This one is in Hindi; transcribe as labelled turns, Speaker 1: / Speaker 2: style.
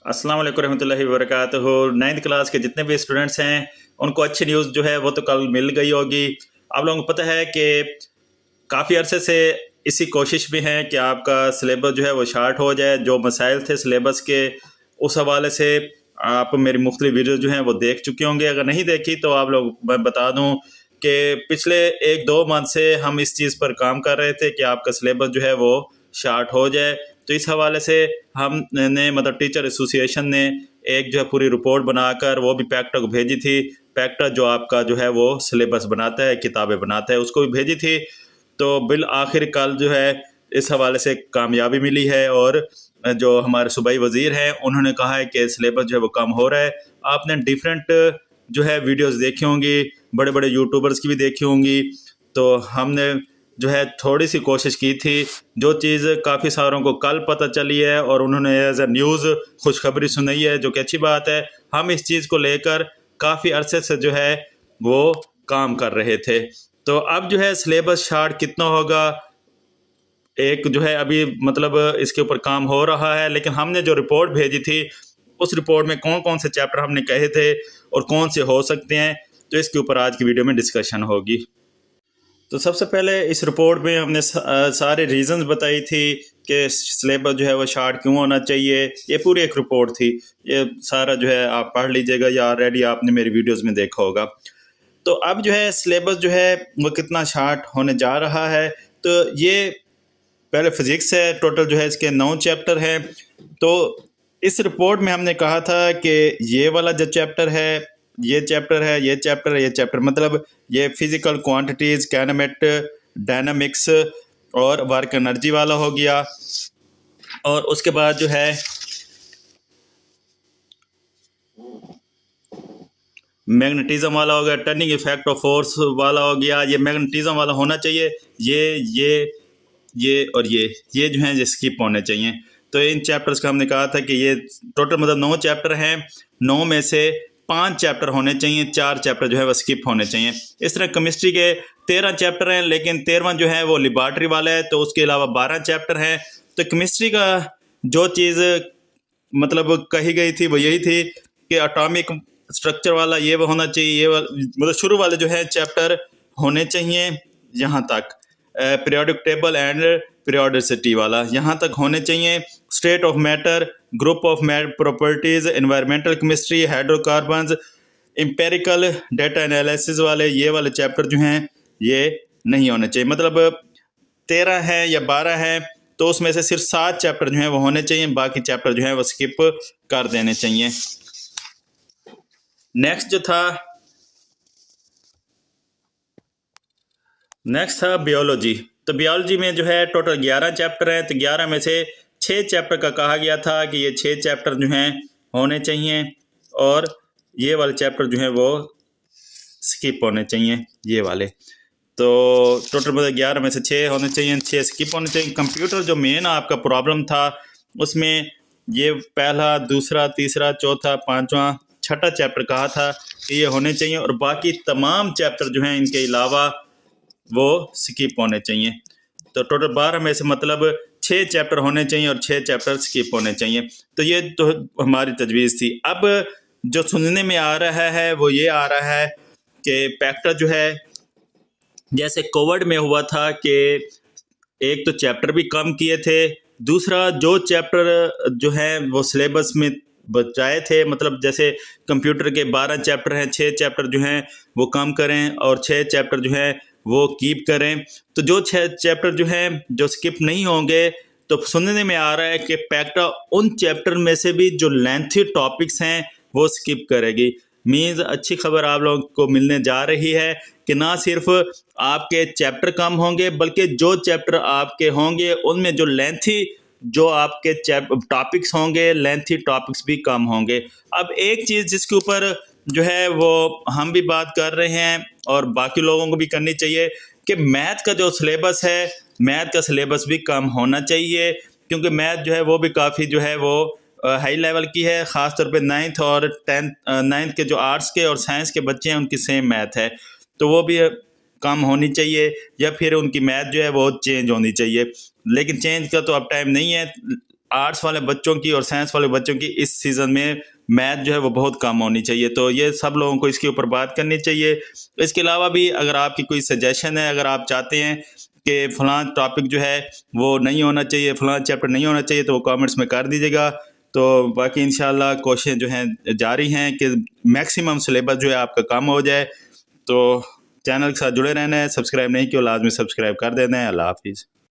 Speaker 1: अस्सलाम वालेकुम रहमतुल्लाहि व बरकातुहू। 9th क्लास के जितने भी स्टूडेंट्स हैं उनको अच्छी न्यूज़ जो है वो तो कल मिल गई होगी। आप लोगों को पता है कि काफ़ी अरसे से इसी कोशिश में है कि आपका सिलेबस जो है वो शार्ट हो जाए। जो मसाइल थे सिलेबस के उस हवाले से आप मेरी मुख्तलिफ वीडियो जो हैं वो देख चुके होंगे। अगर नहीं देखी तो आप लोग मैं बता दूं कि पिछले 1-2 मंथ से हम इस चीज़ पर काम कर रहे थे कि आपका सिलेबस जो है वो शार्ट हो जाए। तो इस हवाले से हमने मतलब टीचर एसोसिएशन ने एक जो है पूरी रिपोर्ट बनाकर वो भी पैक्टा को भेजी थी। पैक्टा जो आपका जो है वो सिलेबस बनाता है, किताबें बनाता है, उसको भी भेजी थी। तो बिल आखिर कल जो है इस हवाले से कामयाबी मिली है और जो हमारे सूबाई वज़ीर हैं उन्होंने कहा है कि सिलेबस जो है वो कम हो रहा है। आपने डिफरेंट जो है वीडियोस देखी होंगी, बड़े बड़े यूट्यूबर्स की भी देखी होंगी। तो हमने जो है थोड़ी सी कोशिश की थी, जो चीज़ काफ़ी सारों को कल पता चली है और उन्होंने एज अ न्यूज़ खुशखबरी सुनाई है, जो कि अच्छी बात है। हम इस चीज़ को लेकर काफ़ी अरसे से जो है वो काम कर रहे थे। तो अब जो है सिलेबस शार्ट कितना होगा, एक जो है अभी मतलब इसके ऊपर काम हो रहा है। लेकिन हमने जो रिपोर्ट भेजी थी उस रिपोर्ट में कौन कौन से चैप्टर हमने कहे थे और कौन से हो सकते हैं, तो इसके ऊपर आज की वीडियो में डिस्कशन होगी। तो सबसे पहले इस रिपोर्ट में हमने सारे रीजंस बताई थी कि सिलेबस जो है वो शार्ट क्यों होना चाहिए। ये पूरी एक रिपोर्ट थी, ये सारा जो है आप पढ़ लीजिएगा या ऑलरेडी आपने मेरी वीडियोस में देखा होगा। तो अब जो है सिलेबस जो है वो कितना शार्ट होने जा रहा है। तो ये पहले फिज़िक्स है, टोटल जो है इसके 9 चैप्टर हैं। तो इस रिपोर्ट में हमने कहा था कि ये वाला जो चैप्टर है, ये चैप्टर है, ये चैप्टर है, ये चैप्टर मतलब ये फिजिकल क्वांटिटीज़, काइनेमेट, डायनामिक्स और वर्क एनर्जी वाला हो गया। और उसके बाद जो है मैग्नेटिज्म वाला हो गया, टर्निंग इफेक्ट ऑफ फोर्स वाला हो गया। ये मैग्नेटिज्म वाला होना चाहिए, ये और ये जो हैं ये स्किप होने चाहिए। तो इन चैप्टर्स का हमने कहा था कि ये टोटल मतलब 9 चैप्टर हैं, 9 में से 5 चैप्टर होने चाहिए, 4 चैप्टर जो है वो स्किप होने चाहिए। इस तरह केमिस्ट्री के 13 चैप्टर हैं, लेकिन 13वां जो है वो लेबॉर्ट्री वाला है, तो उसके अलावा 12 चैप्टर हैं। तो केमिस्ट्री का जो चीज़ मतलब कही गई थी वो यही थी कि एटॉमिक स्ट्रक्चर वाला ये होना चाहिए, ये मतलब शुरू वाले जो है चैप्टर होने चाहिए यहाँ तक। पीरियोडिक टेबल एंड पीरियोडिसिटी वाला यहाँ तक होने चाहिए। State of matter, group of properties, environmental chemistry, hydrocarbons, empirical data analysis वाले ये वाले चैप्टर जो हैं ये नहीं होने चाहिए। मतलब 13 है या 12 है तो उसमें से सिर्फ 7 चैप्टर जो हैं वो होने चाहिए, बाकी चैप्टर जो हैं वो स्किप कर देने चाहिए। नेक्स्ट था बियोलॉजी। तो बियोलॉजी में जो है टोटल 11 चैप्टर हैं। तो 11 में से 6 चैप्टर का कहा गया था कि ये 6 चैप्टर जो हैं होने चाहिए और ये वाले चैप्टर जो हैं वो स्किप होने चाहिए, ये वाले। तो टोटल मतलब 11 में से 6 होने चाहिए, 6 स्किप होने चाहिए। कंप्यूटर जो मेन आपका प्रॉब्लम था उसमें ये पहला, दूसरा, तीसरा, चौथा, 5वां, 6ठा चैप्टर कहा था कि ये होने चाहिए और बाकी तमाम चैप्टर जो हैं इनके अलावा वो स्किप होने चाहिए। तो टोटल 12 में से मतलब 6 चैप्टर होने चाहिए और 6 चैप्टर स्किप होने चाहिए। तो ये तो हमारी तजवीज़ थी। अब जो सुनने में आ रहा है वो ये आ रहा है कि पैक्टा जो है जैसे कोविड में हुआ था कि एक तो चैप्टर भी कम किए थे, दूसरा जो चैप्टर जो है वो सिलेबस में बचाए थे, मतलब जैसे कंप्यूटर के 12 चैप्टर हैं, 6 चैप्टर जो हैं वो कम करें और 6 चैप्टर जो हैं वो कीप करें। तो जो 6 चैप्टर जो हैं जो स्किप नहीं होंगे, तो सुनने में आ रहा है कि पैक्टा उन चैप्टर में से भी जो लेंथी टॉपिक्स हैं वो स्किप करेगी। मीन्स अच्छी खबर आप लोगों को मिलने जा रही है कि ना सिर्फ आपके चैप्टर कम होंगे बल्कि जो चैप्टर आपके होंगे उनमें जो लेंथी जो आपके टॉपिक्स होंगे, लेंथी टॉपिक्स भी कम होंगे। अब एक चीज़ जिसके ऊपर जो है वो हम भी बात कर रहे हैं और बाकी लोगों को भी करनी चाहिए कि मैथ का जो सिलेबस है, मैथ का सिलेबस भी कम होना चाहिए, क्योंकि मैथ जो है वो भी काफ़ी जो है वो हाई लेवल की है। ख़ास तौर पे 9th और 9th के जो आर्ट्स के और साइंस के बच्चे हैं उनकी सेम मैथ है, तो वो भी कम होनी चाहिए या फिर उनकी मैथ जो है वो चेंज होनी चाहिए। लेकिन चेंज का तो अब टाइम नहीं है, आर्ट्स वाले बच्चों की और साइंस वाले बच्चों की इस सीज़न में मैथ जो है वो बहुत कम होनी चाहिए। तो ये सब लोगों को इसके ऊपर बात करनी चाहिए। इसके अलावा भी अगर आपकी कोई सजेशन है, अगर आप चाहते हैं कि फ़लाँ टॉपिक जो है वो नहीं होना चाहिए, फ़लाँ चैप्टर नहीं होना चाहिए, तो वो कमेंट्स में कर दीजिएगा। तो बाकी इंशाल्लाह कोशिशें जो हैं जारी हैं कि मैक्सिमम सिलेबस जो है आपका कम हो जाए। तो चैनल के साथ जुड़े रहना है, सब्सक्राइब नहीं किया लाजमी सब्सक्राइब कर देना है। अल्लाह हाफिज़।